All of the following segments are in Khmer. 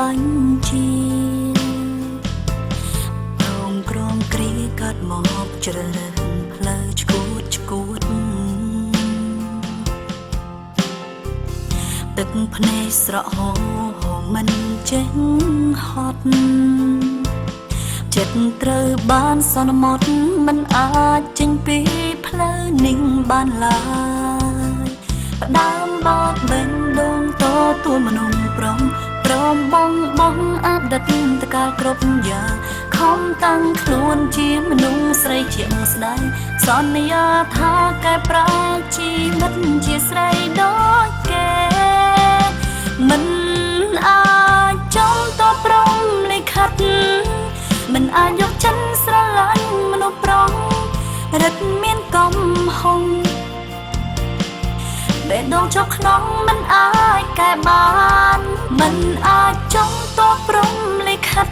បាញ់ជាព្រមក្រមគ្រីកាត់មកជ្រើផ្លូវឈួតទឹកភ្នែកស្រក់ហូរមិនចេះហត់ចិត្តត្រូវបានសន្មត់មិនអាចចេញពីផ្លូវនេះបានឡើយផ្ដើមបោកបេះដូងតទួលមនុស្សព្រមបងអតីតតកាលគ្រប់យ៉ាងខំតាំងខ្លួនជាមនុស្សស្រីជាស្ដាយសន្យាថាកែប្រែជីវិតជាស្រីដូចគេមិនអាចចំតព្រមលិខិតមិនអាចយកចិត្តស្រឡាញ់មនុស្សប្រុសរិទ្ធមានកំហុងបេះដូងចុះក្នុងមិនអាចកែបានមិនអាចចំតព្រមលិខិត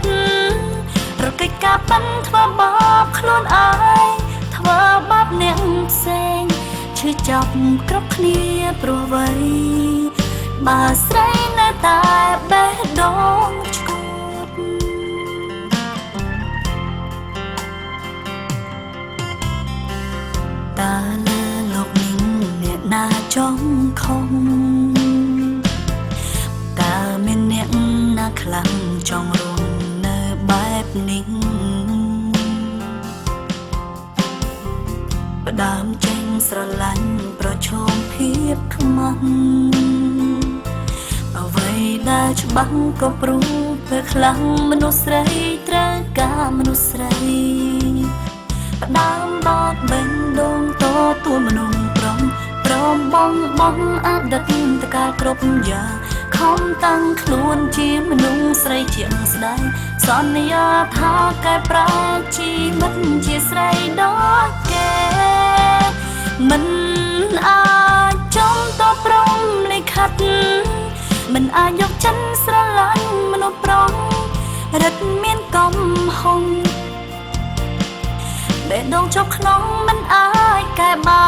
រកកិច្ចការប៉ិនធ្វើបាបខ្លួនឯងធ្វើបាបអ្នកផ្សេងឈឺចាប់គ្រប់គ្នាព្រោះអ្វីបើស្រីនៅតែបេះដូងឈួតតើលើលោកនេះអ្នកណាចង់ខំតើមានអ្នកណាខ្លាំងចង់រស់នៅបែបនេះផ្ដើមចេញស្រឡាញ់ប្រឈមភាពខ្មាស់អ្វីដែលច្បាស់ក៏ព្រោះពេលខ្លាំងមនុស្សស្រីត្រូវការមនុស្សស្រីផ្ដើមបោកបេះដូងតទួលមនុស្សព្រមបងអតីតតកាលគ្រប់យ៉ាងខំតាំងខ្លួនជាមនុស្សស្រីជាស្ដាយសន្យាថាកែប្រែជីវិតជាស្រីដូចគេមិនអាចចំតព្រមលិខិតមិនអាចយកចិត្តស្រឡាញ់មនុស្សប្រុសរិទ្ធមានកំហុងបេះដូងចុះក្នុងមិនអាចកែបា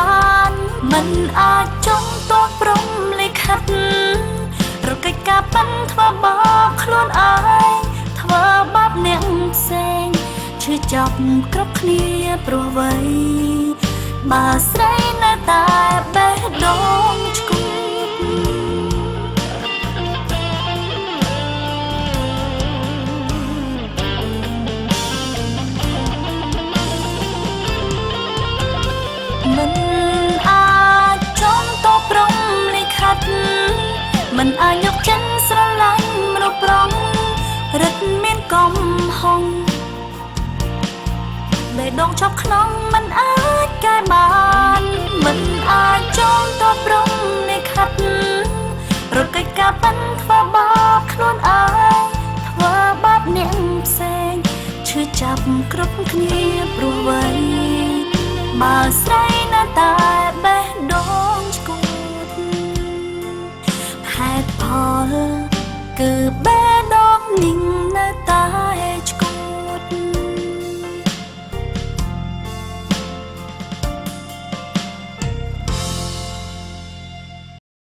នមិនអាចចំតព្រមលិខិតរកកិច្ចការប៉ិនធ្វើបាបខ្លួនឯងធ្វើបាបអ្នកផ្សេងឈឺចាប់គ្រប់គ្នាព្រោះអ្វីបើស្រីនៅតែបេះដូងឈួតមិនអាចចំតព្រមលិខិតមិនអាចយកចិត្តស្រឡាញ់មនុស្សប្រុសរិទ្ធមានកំហុងបេះដូងជាប់ក្នុងមិនអាចកែបានមិនអាចចំតព្រមលិខិតរកកិច្ចការប៉ិនធ្វើបាបខ្លួនឯងធ្វើបាបអ្នកផ្សេងឈឺចាប់គ្រប់គ្នាព្រោះអ្វីបើស្រីនៅតែ